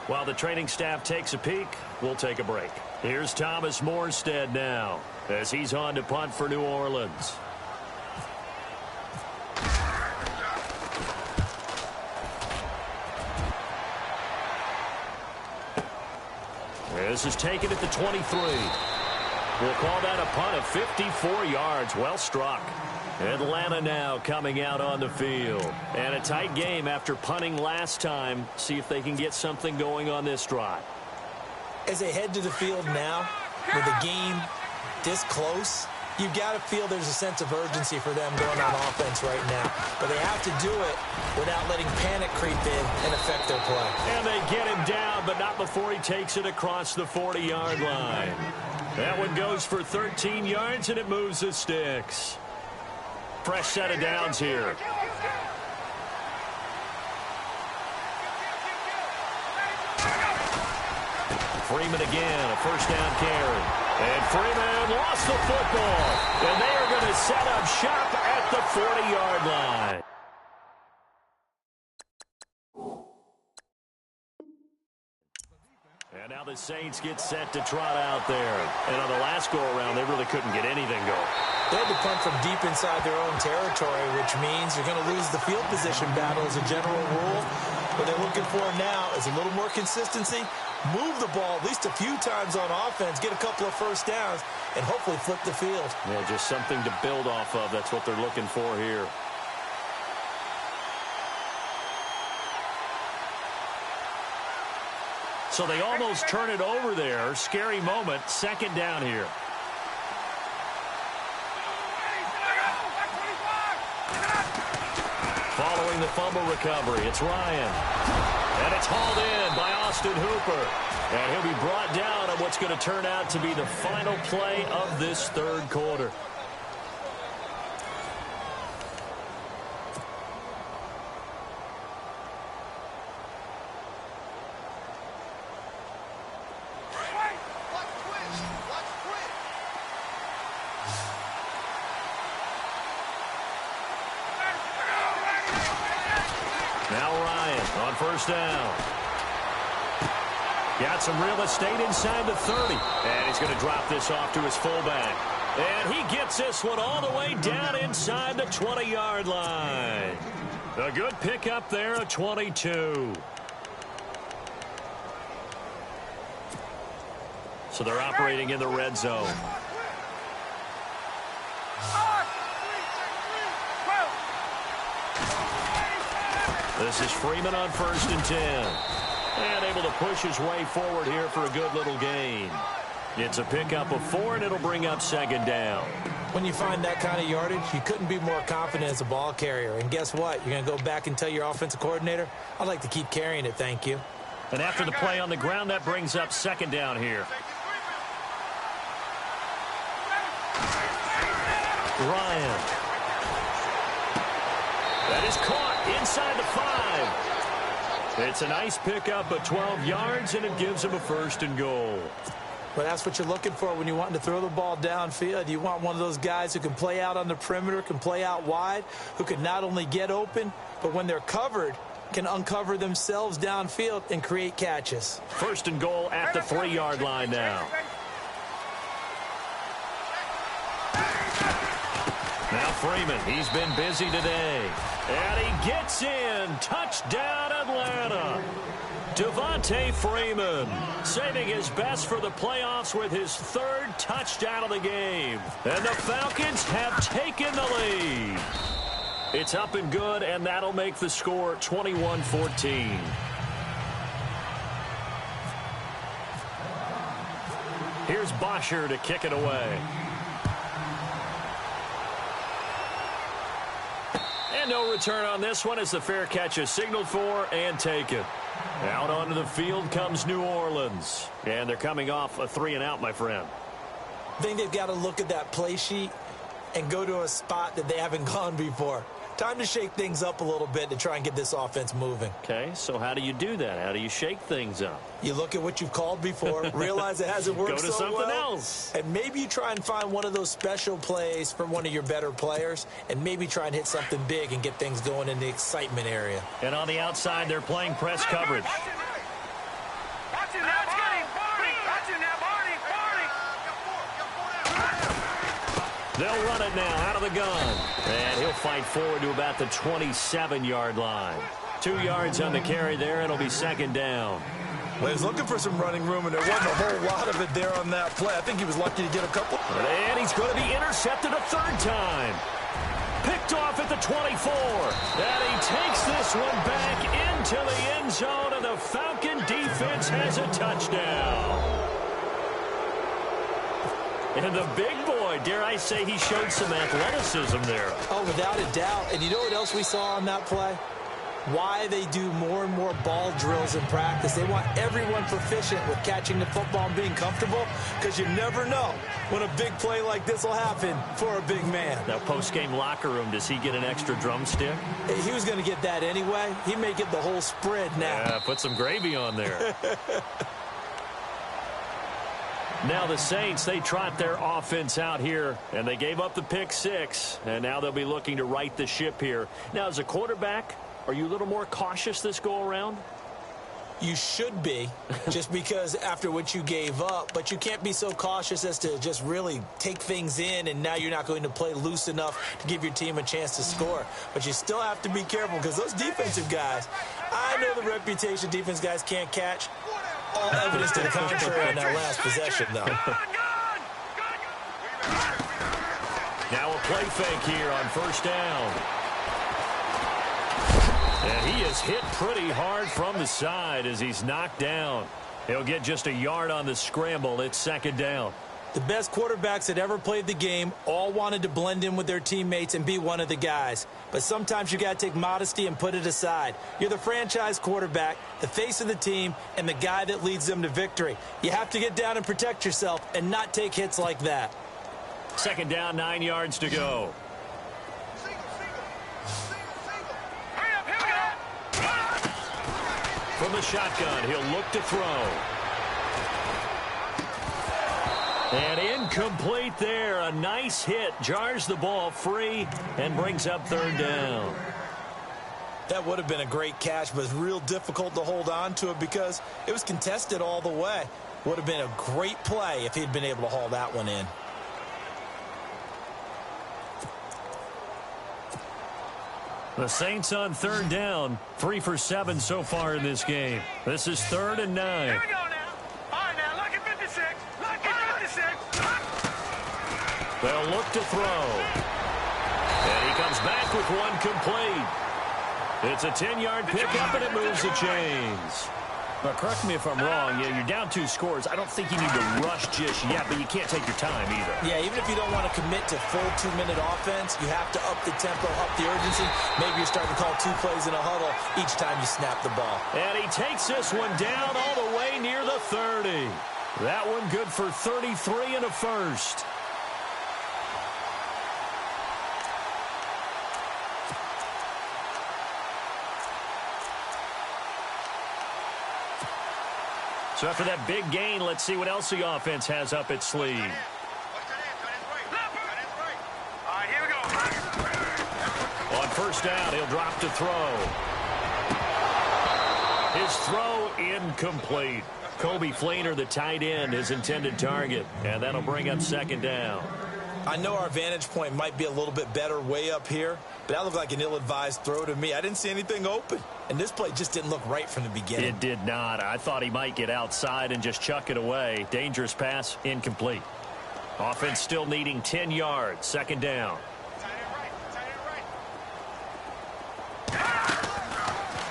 While the training staff takes a peek, we'll take a break. Here's Thomas Morstead now as he's on to punt for New Orleans. This is taken at the 23. We'll call that a punt of 54 yards. Well struck. Atlanta now coming out on the field. And a tight game after punting last time. See if they can get something going on this drive. As they head to the field now, with the game this close, you've got to feel there's a sense of urgency for them going on offense right now. But they have to do it without letting panic creep in and affect their play. And they get him down, but not before he takes it across the 40-yard line. That one goes for 13 yards, and it moves the sticks. Fresh set of downs here. Freeman again, a first down carry. And Freeman lost the football. And they are going to set up shop at the 40-yard line. And now the Saints get set to trot out there. And on the last go-around, they really couldn't get anything going. They had to punt from deep inside their own territory, which means you're going to lose the field position battle as a general rule. What they're looking for now is a little more consistency, move the ball at least a few times on offense, get a couple of first downs, and hopefully flip the field. Yeah, just something to build off of. That's what they're looking for here. So they almost turn it over there. Scary moment. Second down here. Following the fumble recovery, it's Ryan. And it's hauled in by Austin Hooper. And he'll be brought down on what's going to turn out to be the final play of this third quarter. First down. Got some real estate inside the 30. And he's going to drop this off to his fullback. And he gets this one all the way down inside the 20-yard line. A good pickup there, a 22. So they're operating in the red zone. This is Freeman on 1st and 10. And able to push his way forward here for a good little gain. It's a pickup of 4, and it'll bring up 2nd down. When you find that kind of yardage, you couldn't be more confident as a ball carrier. And guess what? You're going to go back and tell your offensive coordinator, I'd like to keep carrying it, thank you. And after the play on the ground, that brings up 2nd down here. Ryan. That is caught inside the 5. It's a nice pickup of 12 yards, and it gives him a 1st and goal. Well, that's what you're looking for when you want to throw the ball downfield. You want one of those guys who can play out on the perimeter, can play out wide, who can not only get open, but when they're covered, can uncover themselves downfield and create catches. 1st and goal at the 3-yard line now. Now Freeman, he's been busy today. And he gets in. Touchdown, Atlanta. Devontae Freeman saving his best for the playoffs with his 3rd touchdown of the game. And the Falcons have taken the lead. It's up and good, and that'll make the score 21-14. Here's Bosher to kick it away. And no return on this one as the fair catch is signaled for and taken. Out onto the field comes New Orleans. And they're coming off a 3-and-out, my friend. I think they've got to look at that play sheet and go to a spot that they haven't gone before. Time to shake things up a little bit to try and get this offense moving. Okay, so how do you do that? How do you shake things up? You look at what you've called before, realize it hasn't worked so well. Go to something else. And maybe you try and find one of those special plays from one of your better players, and maybe try and hit something big and get things going in the excitement area. And on the outside, they're playing press coverage. They'll run it now out of the gun. And he'll fight forward to about the 27-yard line. 2 yards on the carry there. It'll be second down. Well, he was looking for some running room, and there wasn't a whole lot of it there on that play. I think he was lucky to get a couple. And he's going to be intercepted a third time. Picked off at the 24. And he takes this one back into the end zone, and the Falcon defense has a touchdown. And the big boy, dare I say, he showed some athleticism there. Oh, without a doubt. And you know what else we saw on that play? Why they do more and more ball drills in practice. They want everyone proficient with catching the football and being comfortable, because you never know when a big play like this will happen for a big man. Now, post-game locker room, does he get an extra drumstick? He was going to get that anyway. He may get the whole spread now. Yeah, put some gravy on there. Now the Saints, they trot their offense out here, and they gave up the pick 6, and now they'll be looking to right the ship here. Now, as a quarterback, are you a little more cautious this go-around? You should be, just because after what you gave up, but you can't be so cautious as to just really take things in, and now you're not going to play loose enough to give your team a chance to score. But you still have to be careful, because those defensive guys, I know the reputation defense guys can't catch. All evidence to the contrary on that last possession, though. Now a play fake here on first down. And he is hit pretty hard from the side as he's knocked down. He'll get just a yard on the scramble. It's second down. The best quarterbacks that ever played the game all wanted to blend in with their teammates and be one of the guys. But sometimes you got to take modesty and put it aside. You're the franchise quarterback, the face of the team, and the guy that leads them to victory. You have to get down and protect yourself and not take hits like that. Second down, 9 yards to go. From the shotgun, he'll look to throw. And incomplete there. A nice hit. Jars the ball free and brings up third down. That would have been a great catch, but it's real difficult to hold on to it because it was contested all the way. Would have been a great play if he'd been able to haul that one in. The Saints on third down. 3 for 7 so far in this game. This is 3rd and 9. Here we go now. All right, now, look at 56. Look at 56. They'll look to throw. And he comes back with one complete. It's a 10-yard pickup, and it moves the chains. But correct me if I'm wrong. Yeah, you're down 2 scores. I don't think you need to rush just yet, but you can't take your time either. Yeah, even if you don't want to commit to full 2-minute offense, you have to up the tempo, up the urgency. Maybe you're starting to call 2 plays in a huddle each time you snap the ball. And he takes this one down all the way near the 30. That one good for 33 and a first. So after that big gain, let's see what else the offense has up its sleeve. All right, here we go. On first down, he'll drop to throw. His throw incomplete. Kobe Fleener, the tight end, his intended target. And that'll bring up second down. I know our vantage point might be a little bit better way up here, but that looked like an ill-advised throw to me. I didn't see anything open, and this play just didn't look right from the beginning. It did not. I thought he might get outside and just chuck it away. Dangerous pass, incomplete. Offense still needing 10 yards. Second down.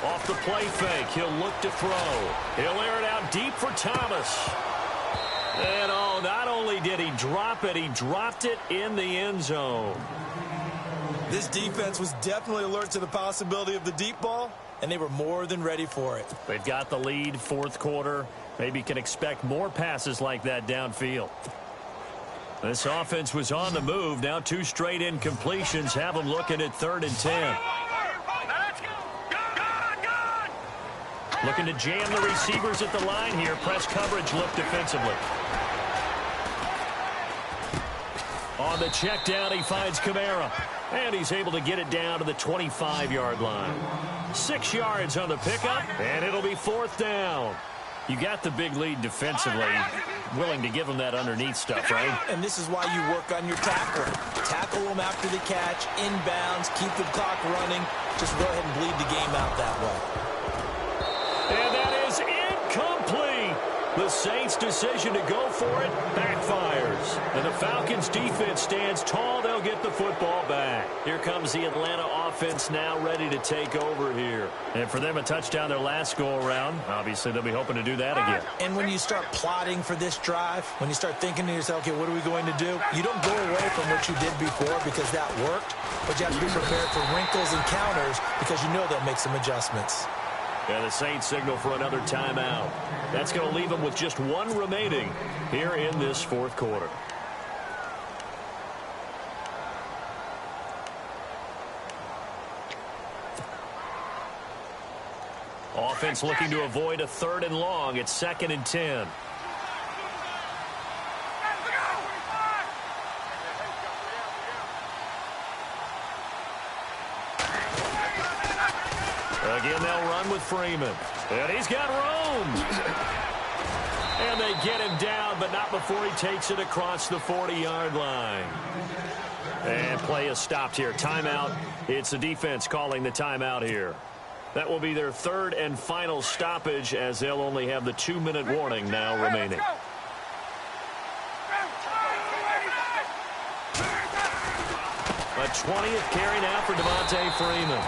Off the play fake, he'll look to throw. He'll air it out deep for Thomas. And oh, not only did he drop it, he dropped it in the end zone. This defense was definitely alert to the possibility of the deep ball, and they were more than ready for it. They've got the lead, fourth quarter. Maybe can expect more passes like that downfield. This offense was on the move. Now 2 straight incompletions have them looking at 3rd and 10. Looking to jam the receivers at the line here. Press coverage look defensively. On the check down, he finds Kamara. And he's able to get it down to the 25-yard line. 6 yards on the pickup, and it'll be 4th down. You got the big lead defensively. Willing to give them that underneath stuff, right? And this is why you work on your tackling. Tackle them after the catch, inbounds, keep the clock running. Just go ahead and bleed the game out that way. And that is incomplete. The Saints' decision to go for it backfires. And the Falcons' defense stands tall. They'll get the football back. Here comes the Atlanta offense now ready to take over here. And for them, a touchdown their last go-around. Obviously, they'll be hoping to do that again. And when you start plotting for this drive, when you start thinking to yourself, okay, what are we going to do? You don't go away from what you did before because that worked. But you have to be prepared for wrinkles and counters because you know they'll make some adjustments. And the Saints signal for another timeout. That's going to leave them with just 1 remaining here in this 4th quarter. Offense looking to avoid a 3rd and long. It's 2nd and 10. Again, they'll run with Freeman. And he's got room. And they get him down, but not before he takes it across the 40-yard line. And play is stopped here. Timeout. It's the defense calling the timeout here. That will be their 3rd and final stoppage as they'll only have the 2-minute warning now remaining. A 20th carry now for Devontae Freeman.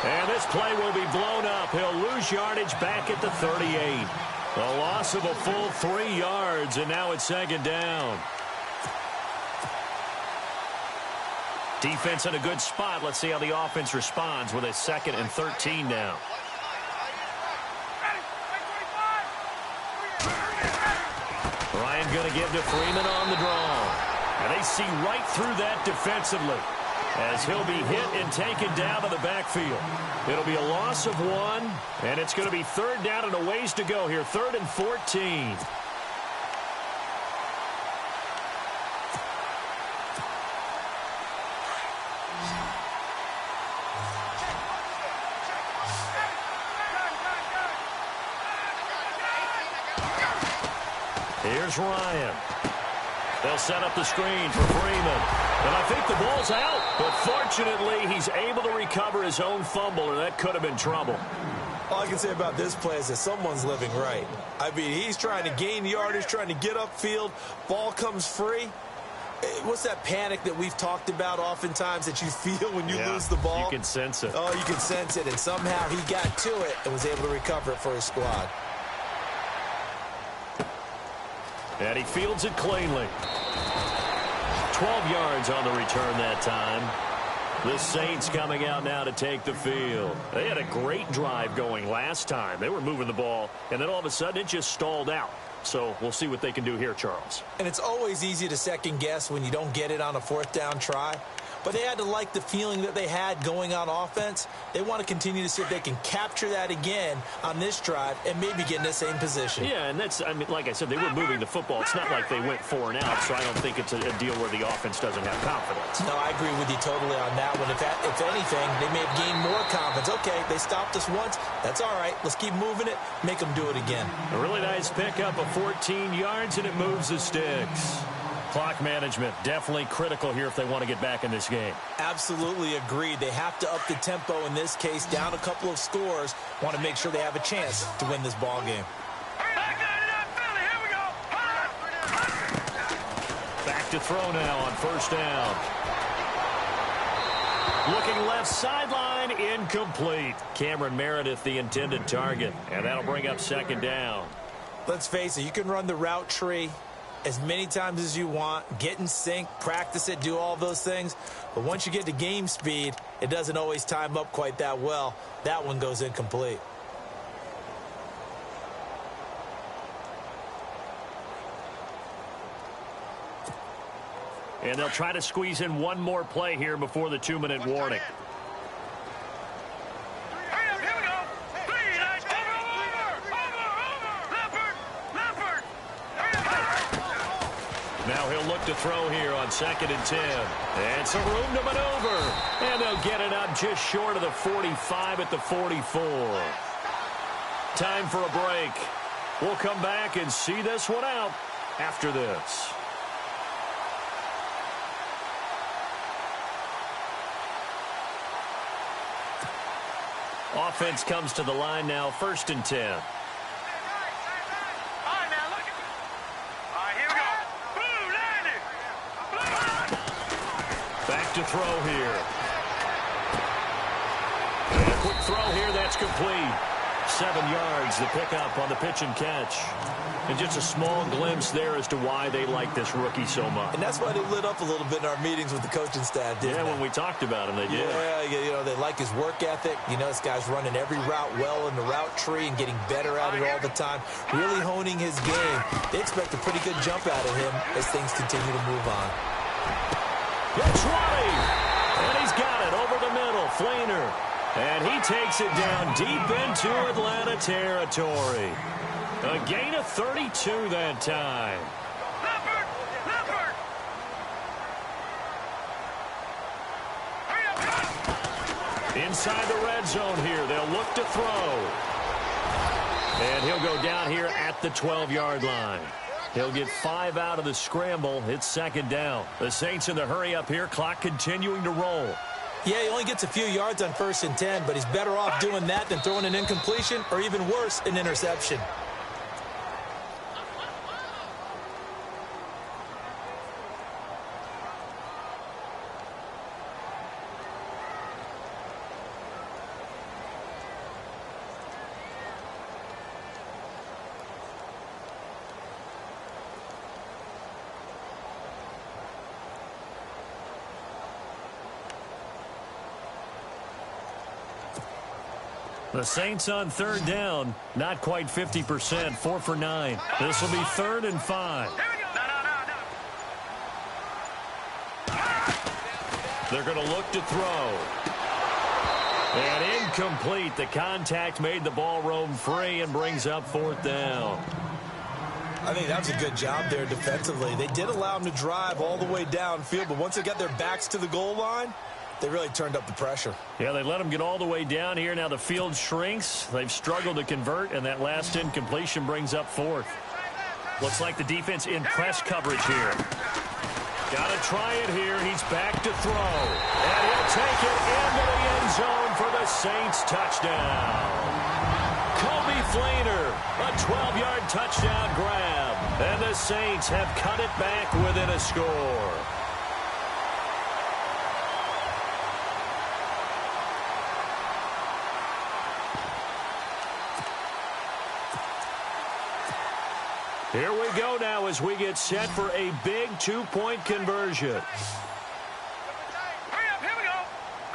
And this play will be blown up. He'll lose yardage back at the 38. A loss of a full 3 yards, and now it's 2nd down. Defense in a good spot. Let's see how the offense responds with a 2nd and 13 now. Ryan going to give to Freeman on the draw. And they see right through that defensively as he'll be hit and taken down to the backfield. It'll be a loss of 1, and it's going to be 3rd down and a ways to go here. 3rd and 14. Here's Ryan. They'll set up the screen for Freeman. And I think the ball's out. But fortunately, he's able to recover his own fumble, or that could have been trouble. All I can say about this play is that someone's living right. I mean, he's trying to gain yardage, trying to get upfield. Ball comes free. What's that panic that we've talked about oftentimes that you feel when you lose the ball? You can sense it. Oh, you can sense it. And somehow he got to it and was able to recover it for his squad. And he fields it cleanly. 12 yards on the return that time. The Saints coming out now to take the field. They had a great drive going last time. They were moving the ball, and then all of a sudden it just stalled out. So we'll see what they can do here, Charles. And it's always easy to second guess when you don't get it on a 4th down try. But they had to like the feeling that they had going on offense. They want to continue to see if they can capture that again on this drive and maybe get in the same position. Yeah, and that's, I mean, like I said, they were moving the football. It's not like they went 4 and out, so I don't think it's a deal where the offense doesn't have confidence. No, I agree with you totally on that one. If anything, they may have gained more confidence. Okay, they stopped us once. That's all right. Let's keep moving it. Make them do it again. A really nice pickup of 14 yards, and it moves the sticks. Clock management definitely critical here if they want to get back in this game. Absolutely agreed. They have to up the tempo in this case, down a couple of scores. Want to make sure they have a chance to win this ball game. Back to throw now on 1st down. Looking left sideline, incomplete. Cameron Meredith, the intended target, and that'll bring up 2nd down. Let's face it, you can run the route tree as many times as you want, get in sync, practice it, do all those things. But once you get to game speed, it doesn't always time up quite that well. That one goes incomplete. And they'll try to squeeze in one more play here before the 2-minute warning. Now he'll look to throw here on 2nd and 10. And some room to maneuver. And they'll get it up just short of the 45 at the 44. Time for a break. We'll come back and see this one out after this. Offense comes to the line now, 1st and 10. Back to throw here. And a quick throw here, that's complete. 7 yards, the pickup on the pitch and catch. And just a small glimpse there as to why they like this rookie so much. And that's why they lit up a little bit in our meetings with the coaching staff, didn't they? When we talked about him, they did. Yeah, they like his work ethic. This guy's running every route well in the route tree and getting better at it all the time, really honing his game. They expect a pretty good jump out of him as things continue to move on. It's running, and he's got it over the middle, Fleener. And he takes it down deep into Atlanta territory. A gain of 32 that time. Inside the red zone here, they'll look to throw. And he'll go down here at the 12-yard line. He'll get 5 out of the scramble. It's 2nd down. The Saints in the hurry up here, clock continuing to roll. Yeah, he only gets a few yards on 1st and 10, but he's better off doing that than throwing an incompletion or even worse, an interception. The Saints on 3rd down, not quite 50%, 4 for 9. This will be 3rd and 5. They're going to look to throw. And incomplete. The contact made the ball roam free and brings up 4th down. I think that was a good job there defensively. They did allow him to drive all the way downfield, but once they got their backs to the goal line, they really turned up the pressure. Yeah, they let them get all the way down here. Now the field shrinks. They've struggled to convert, and that last incompletion brings up 4th. Looks like the defense in press coverage here. Got to try it here. He's back to throw. And he'll take it into the end zone for the Saints touchdown. Kobe Fleener, a 12-yard touchdown grab. And the Saints have cut it back within a score. Here we go now as we get set for a big 2-point conversion. Hurry up, here we go.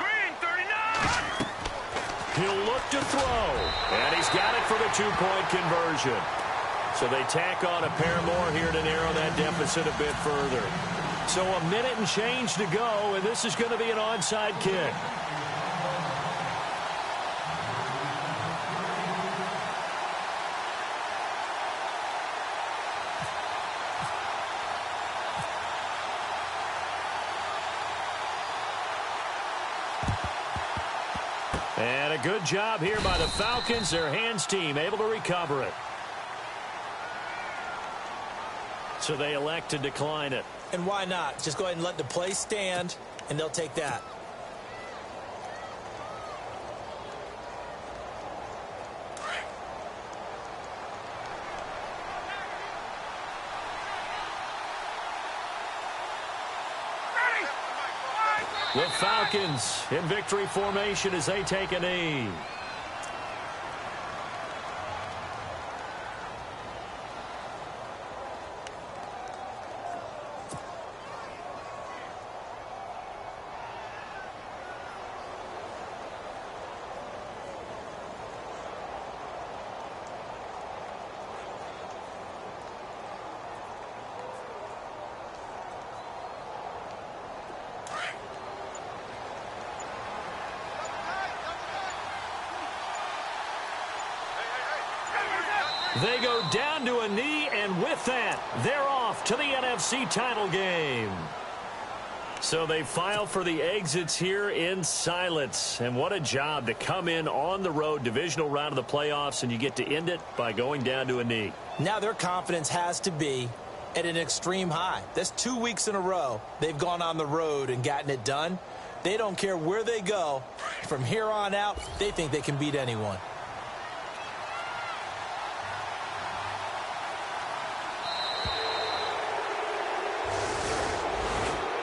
Green, 39. He'll look to throw, and he's got it for the 2-point conversion. So they tack on a pair more here to narrow that deficit a bit further. So a minute and change to go, and this is going to be an onside kick. And a good job here by the Falcons, their hands team, able to recover it. So they elect to decline it. And why not? Just go ahead and let the play stand, and they'll take that. The Falcons in victory formation as they take a knee. They go down to a knee, and with that, they're off to the NFC title game. So they file for the exits here in silence. And what a job to come in on the road, divisional round of the playoffs, and you get to end it by going down to a knee. Now their confidence has to be at an extreme high. That's 2 weeks in a row they've gone on the road and gotten it done. They don't care where they go. From here on out, they think they can beat anyone.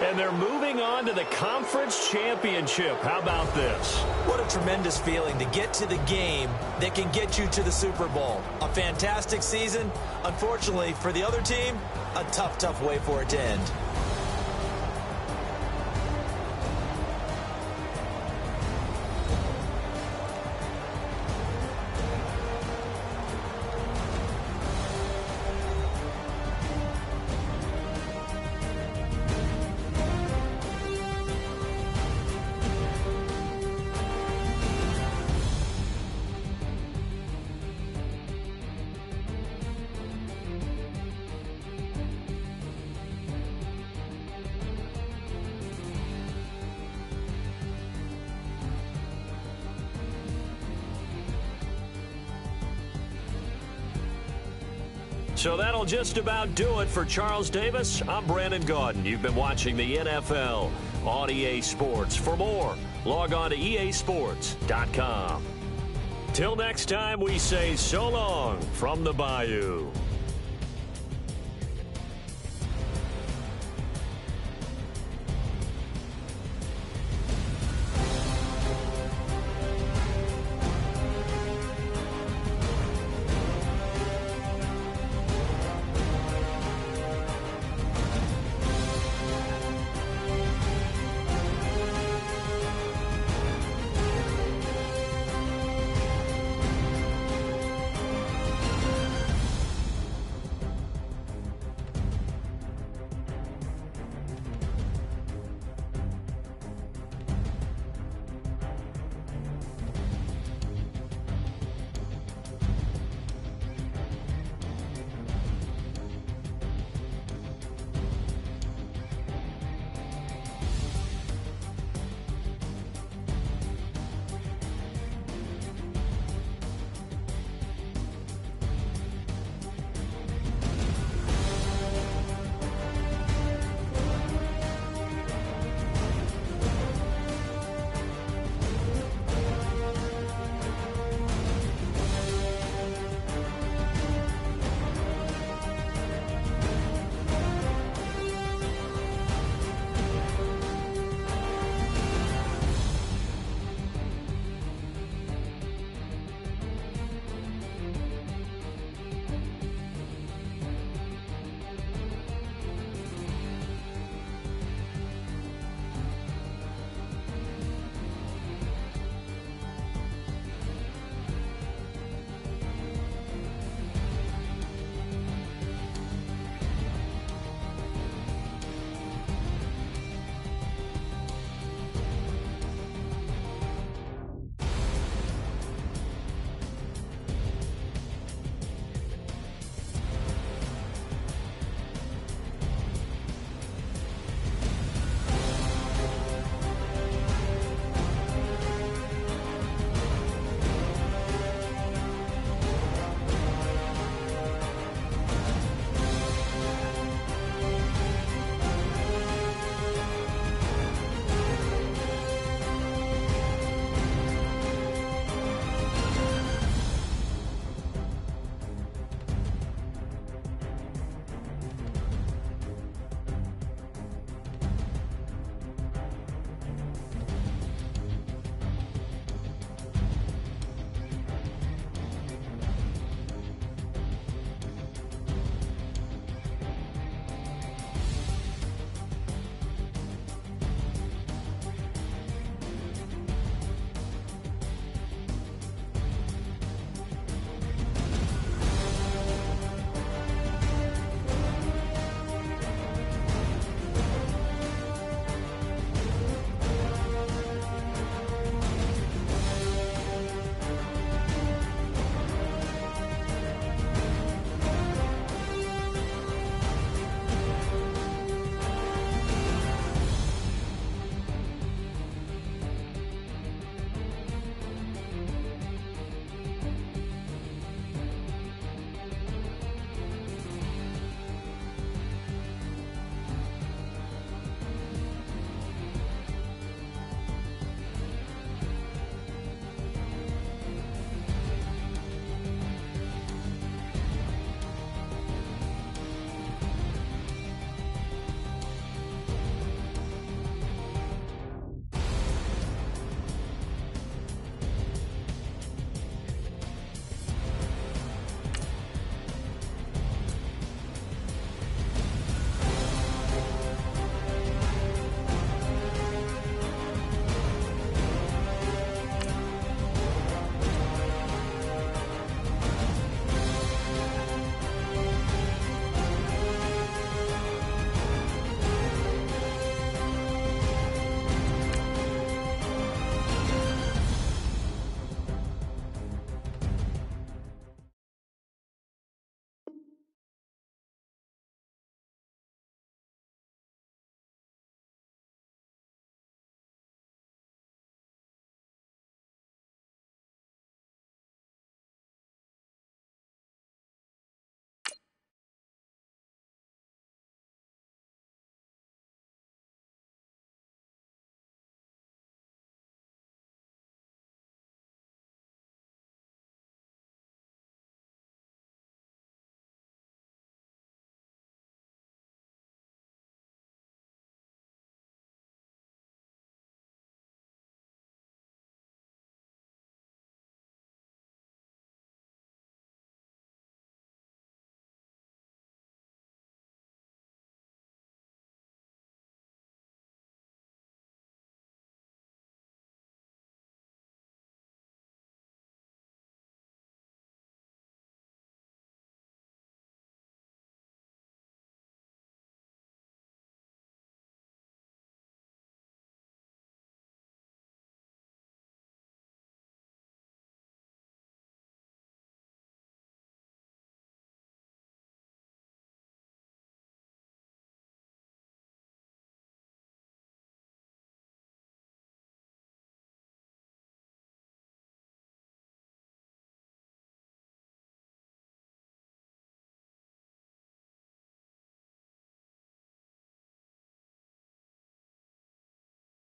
And they're moving on to the conference championship. How about this? What a tremendous feeling to get to the game that can get you to the Super Bowl. A fantastic season. Unfortunately, for the other team, a tough, tough way for it to end. So that'll just about do it for Charles Davis. I'm Brandon Gaudin. You've been watching the NFL on EA Sports. For more, log on to easports.com. Till next time, we say so long from the Bayou.